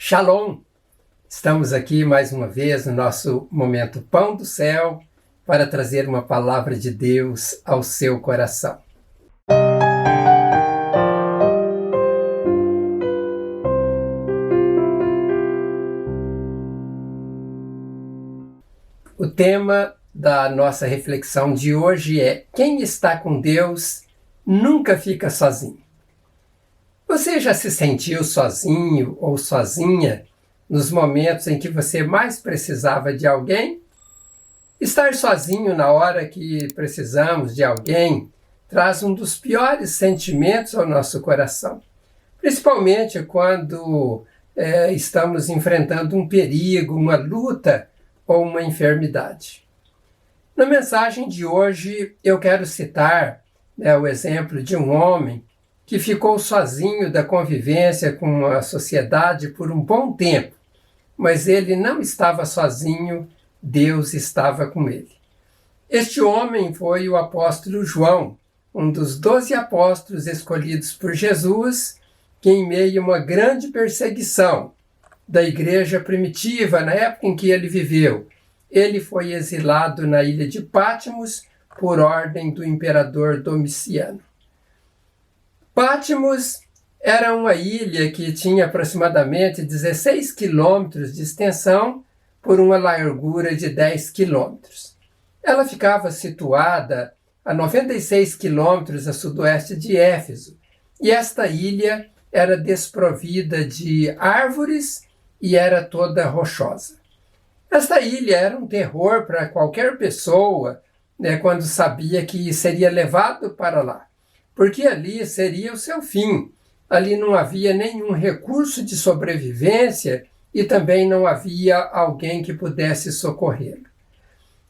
Shalom! Estamos aqui mais uma vez no nosso momento Pão do Céu para trazer uma palavra de Deus ao seu coração. O tema da nossa reflexão de hoje é: quem está com Deus nunca fica sozinho. Você já se sentiu sozinho ou sozinha nos momentos em que você mais precisava de alguém? Estar sozinho na hora que precisamos de alguém traz um dos piores sentimentos ao nosso coração, principalmente quando estamos enfrentando um perigo, uma luta ou uma enfermidade. Na mensagem de hoje, eu quero citar o exemplo de um homem que ficou sozinho da convivência com a sociedade por um bom tempo, mas ele não estava sozinho, Deus estava com ele. Este homem foi o apóstolo João, um dos 12 apóstolos escolhidos por Jesus, que em meio a uma grande perseguição da igreja primitiva, na época em que ele viveu, ele foi exilado na ilha de Patmos por ordem do imperador Domiciano. Patmos era uma ilha que tinha aproximadamente 16 quilômetros de extensão por uma largura de 10 quilômetros. Ela ficava situada a 96 quilômetros a sudoeste de Éfeso, e esta ilha era desprovida de árvores e era toda rochosa. Esta ilha era um terror para qualquer pessoa, quando sabia que seria levado para lá, porque ali seria o seu fim. Ali não havia nenhum recurso de sobrevivência e também não havia alguém que pudesse socorrê-lo.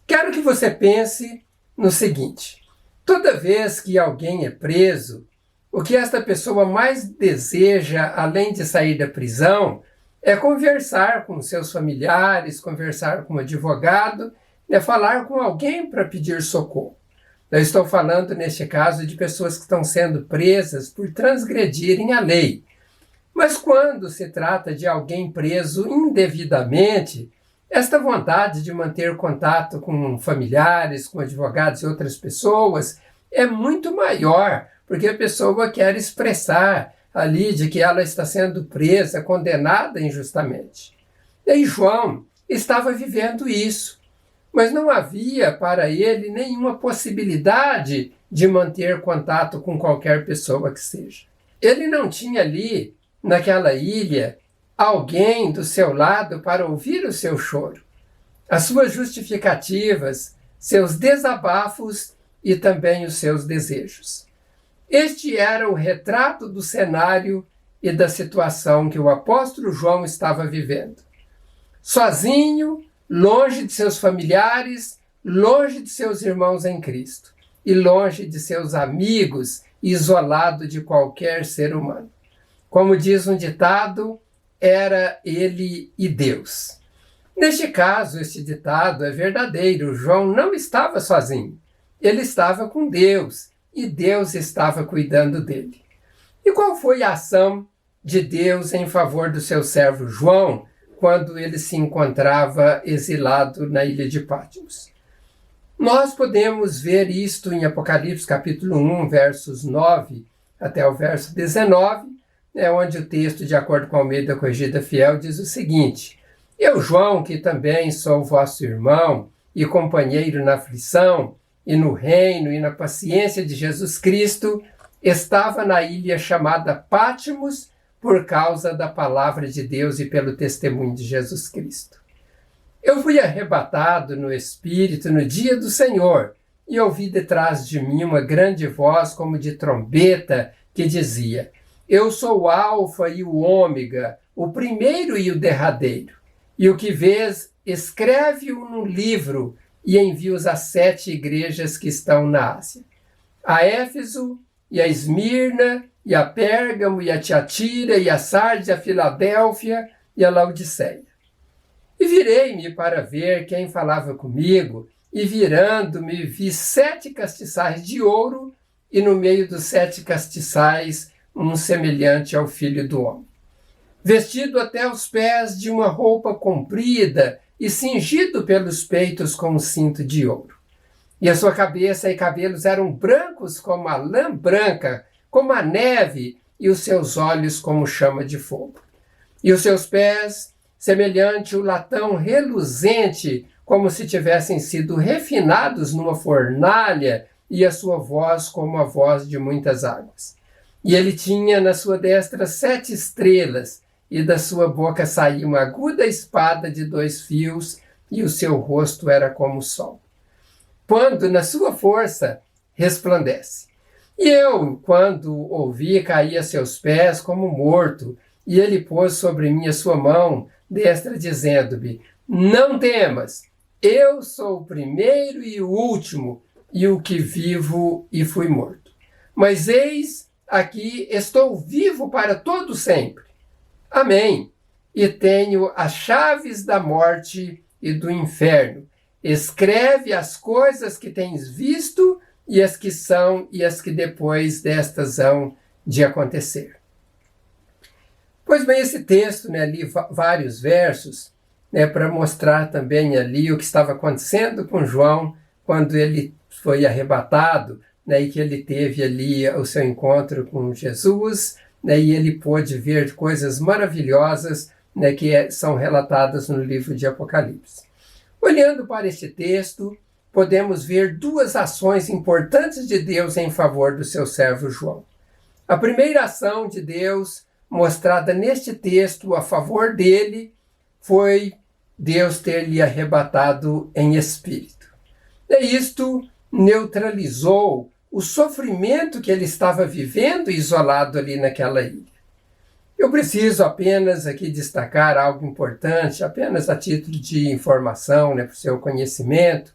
Quero que você pense no seguinte: toda vez que alguém é preso, o que esta pessoa mais deseja, além de sair da prisão, é conversar com seus familiares, conversar com um advogado, falar com alguém para pedir socorro. Eu estou falando, neste caso, de pessoas que estão sendo presas por transgredirem a lei. Mas quando se trata de alguém preso indevidamente, esta vontade de manter contato com familiares, com advogados e outras pessoas é muito maior, porque a pessoa quer expressar ali de que ela está sendo presa, condenada injustamente. E João estava vivendo isso. Mas não havia para ele nenhuma possibilidade de manter contato com qualquer pessoa que seja. Ele não tinha ali, naquela ilha, alguém do seu lado para ouvir o seu choro, as suas justificativas, seus desabafos e também os seus desejos. Este era o retrato do cenário e da situação que o apóstolo João estava vivendo. Sozinho, longe de seus familiares, longe de seus irmãos em Cristo e longe de seus amigos, isolado de qualquer ser humano. Como diz um ditado, era ele e Deus. Neste caso, este ditado é verdadeiro. João não estava sozinho. Ele estava com Deus e Deus estava cuidando dele. E qual foi a ação de Deus em favor do seu servo João quando ele se encontrava exilado na ilha de Patmos? Nós podemos ver isto em Apocalipse capítulo 1, versos 9 até o verso 19, onde o texto, de acordo com a Almeida Corrigida Fiel, diz o seguinte: Eu, João, que também sou vosso irmão e companheiro na aflição e no reino e na paciência de Jesus Cristo, estava na ilha chamada Patmos, por causa da palavra de Deus e pelo testemunho de Jesus Cristo. Eu fui arrebatado no Espírito no dia do Senhor, e ouvi detrás de mim uma grande voz como de trombeta, que dizia: Eu sou o Alfa e o Ômega, o primeiro e o derradeiro. E o que vês, escreve-o num livro e envia-os às 7 igrejas que estão na Ásia: a Éfeso, e a Esmirna, e a Pérgamo, e a Tiatira, e a Sardes, a Filadélfia, e a Laodiceia. E virei-me para ver quem falava comigo, e virando-me vi 7 castiçais de ouro, e no meio dos 7 castiçais um semelhante ao Filho do Homem. vestido até os pés de uma roupa comprida e cingido pelos peitos com um cinto de ouro. E a sua cabeça e cabelos eram brancos como a lã branca, como a neve, e os seus olhos como chama de fogo. E os seus pés, semelhante ao latão reluzente, como se tivessem sido refinados numa fornalha, e a sua voz como a voz de muitas águas. E ele tinha na sua destra 7 estrelas, e da sua boca saía uma aguda espada de 2 fios, e o seu rosto era como o sol, quando na sua força resplandece. E eu, quando ouvi, caí a seus pés como morto, e ele pôs sobre mim a sua mão destra, dizendo-me: não temas, eu sou o primeiro e o último, e o que vivo e fui morto. Mas eis aqui, estou vivo para todo sempre. Amém. E tenho as chaves da morte e do inferno. Escreve as coisas que tens visto e as que são e as que depois destas hão de acontecer. Pois bem, esse texto, ali vários versos, para mostrar também ali o que estava acontecendo com João quando ele foi arrebatado, e que ele teve ali o seu encontro com Jesus, e ele pôde ver coisas maravilhosas, que são relatadas no livro de Apocalipse. Olhando para este texto, podemos ver 2 ações importantes de Deus em favor do seu servo João. A primeira ação de Deus, mostrada neste texto a favor dele, foi Deus ter lhe arrebatado em espírito. E isto neutralizou o sofrimento que ele estava vivendo isolado ali naquela ilha. Eu preciso apenas aqui destacar algo importante, apenas a título de informação, para o seu conhecimento,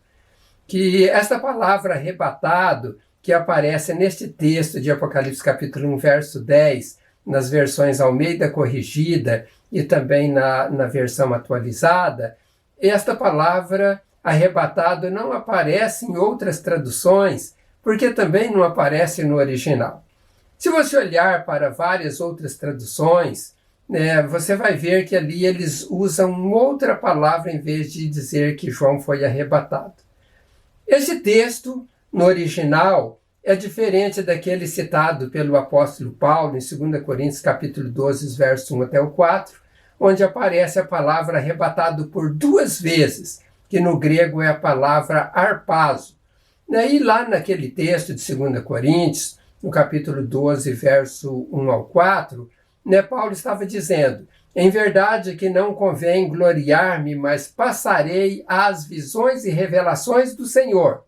que esta palavra arrebatado, que aparece neste texto de Apocalipse capítulo 1, verso 10, nas versões Almeida Corrigida e também na versão atualizada, esta palavra arrebatado não aparece em outras traduções, porque também não aparece no original. Se você olhar para várias outras traduções, você vai ver que ali eles usam outra palavra em vez de dizer que João foi arrebatado. Este texto, no original, é diferente daquele citado pelo apóstolo Paulo em 2 Coríntios capítulo 12, verso 1 até o 4, onde aparece a palavra arrebatado por 2 vezes, que no grego é a palavra harpazo. E lá naquele texto de 2 Coríntios, no capítulo 12, verso 1 ao 4, Paulo estava dizendo: em verdade que não convém gloriar-me, mas passarei às visões e revelações do Senhor.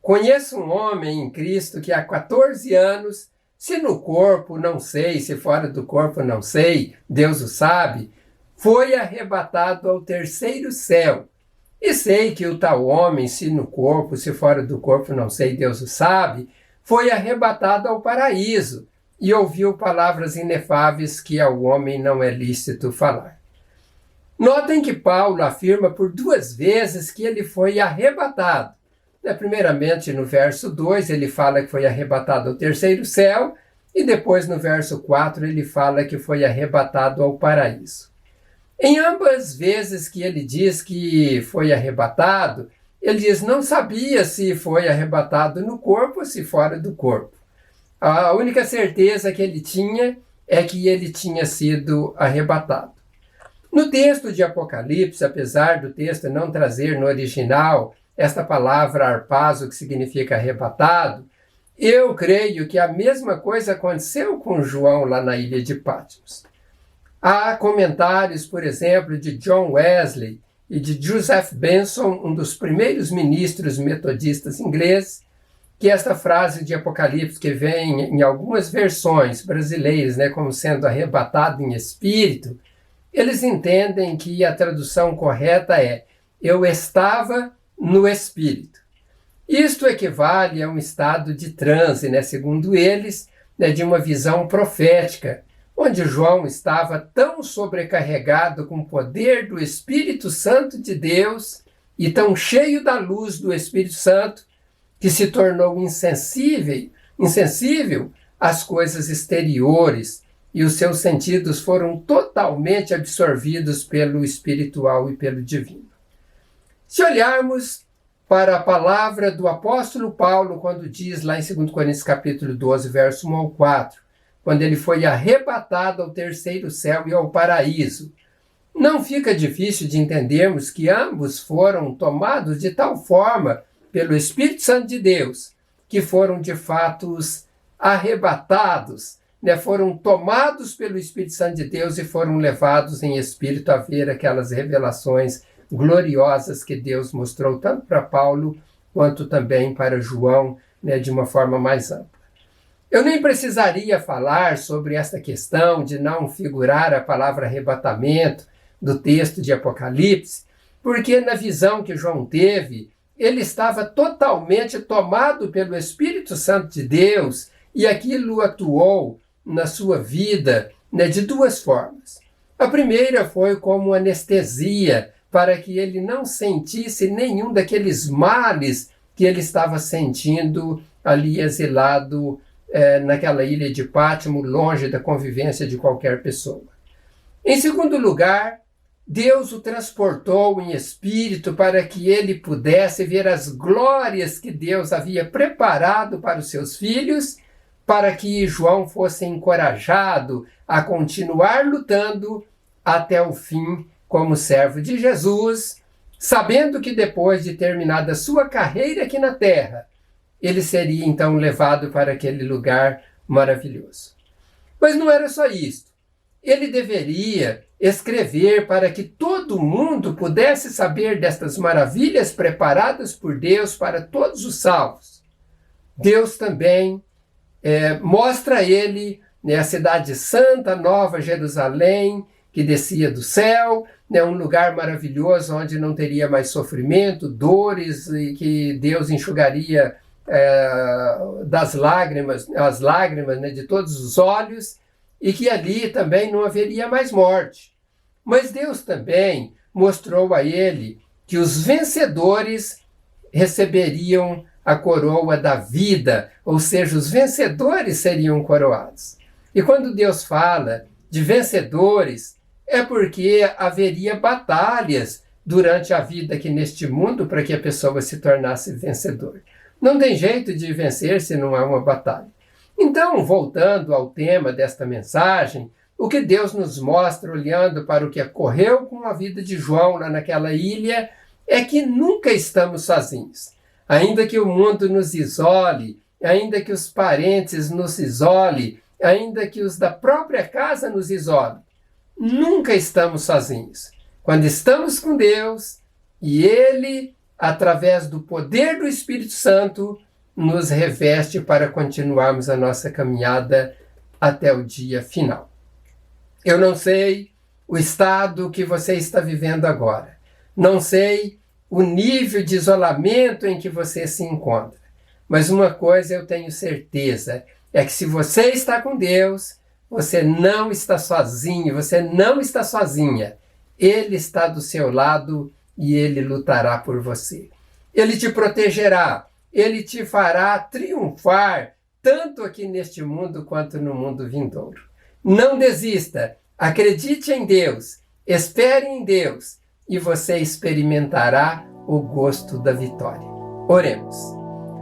Conheço um homem em Cristo que há 14 anos, se no corpo não sei, se fora do corpo não sei, Deus o sabe, foi arrebatado ao 3º céu. E sei que o tal homem, se no corpo, se fora do corpo não sei, Deus o sabe, foi arrebatado ao paraíso e ouviu palavras inefáveis que ao homem não é lícito falar. Notem que Paulo afirma por 2 vezes que ele foi arrebatado. Primeiramente, no verso 2, ele fala que foi arrebatado ao 3º céu, e depois, no verso 4, ele fala que foi arrebatado ao paraíso. Em ambas vezes que ele diz que foi arrebatado, ele diz não sabia se foi arrebatado no corpo ou se fora do corpo. A única certeza que ele tinha é que ele tinha sido arrebatado. No texto de Apocalipse, apesar do texto não trazer no original esta palavra harpazo, que significa arrebatado, eu creio que a mesma coisa aconteceu com João lá na ilha de Patmos. Há comentários, por exemplo, de John Wesley e de Joseph Benson, um dos primeiros ministros metodistas ingleses, que esta frase de Apocalipse, que vem em algumas versões brasileiras, como sendo arrebatado em espírito, eles entendem que a tradução correta é: eu estava no espírito. Isto equivale a um estado de transe, segundo eles, de uma visão profética, onde João estava tão sobrecarregado com o poder do Espírito Santo de Deus e tão cheio da luz do Espírito Santo, que se tornou insensível às coisas exteriores e os seus sentidos foram totalmente absorvidos pelo espiritual e pelo divino. Se olharmos para a palavra do apóstolo Paulo, quando diz lá em 2 Coríntios capítulo 12, verso 1 ao 4, quando ele foi arrebatado ao terceiro céu e ao paraíso, não fica difícil de entendermos que ambos foram tomados de tal forma pelo Espírito Santo de Deus, que foram de fato arrebatados, foram tomados pelo Espírito Santo de Deus e foram levados em espírito a ver aquelas revelações gloriosas que Deus mostrou tanto para Paulo quanto também para João, de uma forma mais ampla. Eu nem precisaria falar sobre esta questão de não figurar a palavra arrebatamento do texto de Apocalipse, porque na visão que João teve, ele estava totalmente tomado pelo Espírito Santo de Deus e aquilo atuou na sua vida de duas formas. A primeira foi como anestesia, para que ele não sentisse nenhum daqueles males que ele estava sentindo ali exilado naquela ilha de Pátimo, longe da convivência de qualquer pessoa. Em segundo lugar, Deus o transportou em espírito para que ele pudesse ver as glórias que Deus havia preparado para os seus filhos, para que João fosse encorajado a continuar lutando até o fim como servo de Jesus, sabendo que depois de terminada a sua carreira aqui na terra, ele seria então levado para aquele lugar maravilhoso. Mas não era só isso. Ele deveria escrever para que todo mundo pudesse saber destas maravilhas preparadas por Deus para todos os salvos. Deus também mostra a ele a cidade santa, Nova Jerusalém, que descia do céu, um lugar maravilhoso onde não teria mais sofrimento, dores, e que Deus enxugaria as lágrimas de todos os olhos, e que ali também não haveria mais morte. Mas Deus também mostrou a ele que os vencedores receberiam a coroa da vida, ou seja, os vencedores seriam coroados. E quando Deus fala de vencedores, é porque haveria batalhas durante a vida aqui neste mundo para que a pessoa se tornasse vencedor. Não tem jeito de vencer se não há uma batalha. Então, voltando ao tema desta mensagem, o que Deus nos mostra olhando para o que ocorreu com a vida de João lá naquela ilha é que nunca estamos sozinhos. Ainda que o mundo nos isole, ainda que os parentes nos isolem, ainda que os da própria casa nos isolem, nunca estamos sozinhos. Quando estamos com Deus e Ele, através do poder do Espírito Santo, nos reveste para continuarmos a nossa caminhada até o dia final. Eu não sei o estado que você está vivendo agora. Não sei o nível de isolamento em que você se encontra. Mas uma coisa eu tenho certeza, é que se você está com Deus, você não está sozinho, você não está sozinha. Ele está do seu lado e Ele lutará por você. Ele te protegerá, Ele te fará triunfar, tanto aqui neste mundo quanto no mundo vindouro. Não desista, acredite em Deus, espere em Deus e você experimentará o gosto da vitória. Oremos.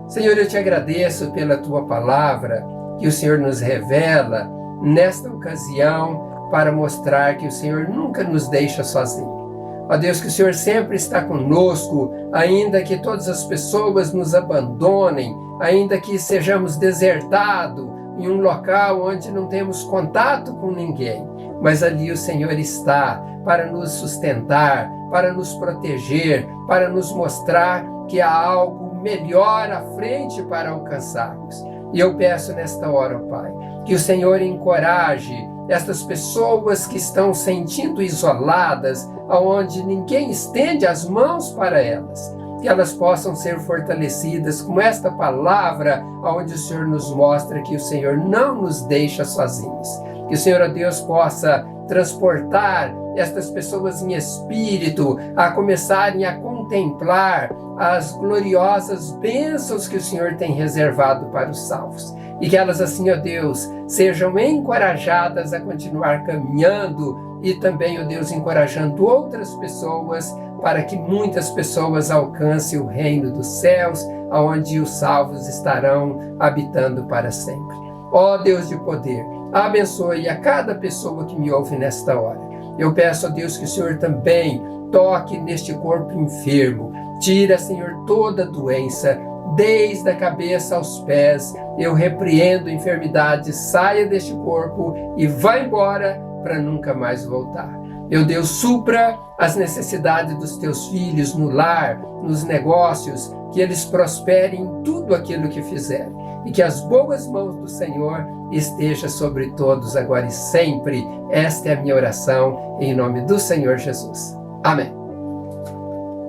Senhor, eu te agradeço pela tua palavra que o Senhor nos revela nesta ocasião para mostrar que o Senhor nunca nos deixa sozinho. Ó Deus, que o Senhor sempre está conosco, ainda que todas as pessoas nos abandonem, ainda que sejamos desertados em um local onde não temos contato com ninguém. Mas ali o Senhor está para nos sustentar, para nos proteger, para nos mostrar que há algo melhor à frente para alcançarmos. E eu peço nesta hora, ó Pai, que o Senhor encoraje estas pessoas que estão sentindo isoladas, aonde ninguém estende as mãos para elas, que elas possam ser fortalecidas com esta palavra, onde o Senhor nos mostra que o Senhor não nos deixa sozinhos. Que o Senhor, ó Deus, possa transportar estas pessoas em espírito a começarem a contemplar as gloriosas bênçãos que o Senhor tem reservado para os salvos. e que elas assim, ó Deus, sejam encorajadas a continuar caminhando e também, ó Deus, encorajando outras pessoas para que muitas pessoas alcancem o reino dos céus, onde os salvos estarão habitando para sempre. Ó Deus de poder, abençoe a cada pessoa que me ouve nesta hora. Eu peço a Deus que o Senhor também toque neste corpo enfermo. Tira, Senhor, toda doença, desde a cabeça aos pés. Eu repreendo a enfermidade, saia deste corpo e vá embora para nunca mais voltar. Meu Deus, supra as necessidades dos teus filhos no lar, nos negócios, que eles prosperem em tudo aquilo que fizerem. E que as boas mãos do Senhor estejam sobre todos agora e sempre. Esta é a minha oração, em nome do Senhor Jesus. Amém.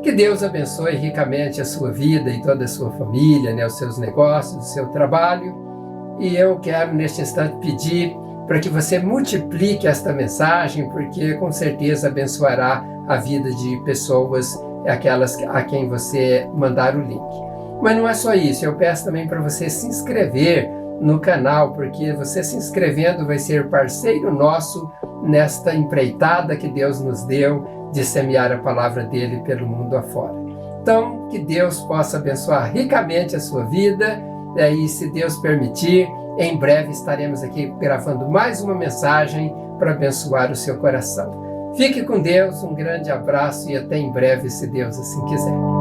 Que Deus abençoe ricamente a sua vida e toda a sua família, os seus negócios, o seu trabalho. E eu quero, neste instante, pedir para que você multiplique esta mensagem, porque com certeza abençoará a vida de pessoas, aquelas a quem você mandar o link. Mas não é só isso, eu peço também para você se inscrever no canal, porque você se inscrevendo vai ser parceiro nosso nesta empreitada que Deus nos deu de semear a palavra dele pelo mundo afora. Então, que Deus possa abençoar ricamente a sua vida, e se Deus permitir, em breve estaremos aqui gravando mais uma mensagem para abençoar o seu coração. Fique com Deus, um grande abraço e até em breve, se Deus assim quiser.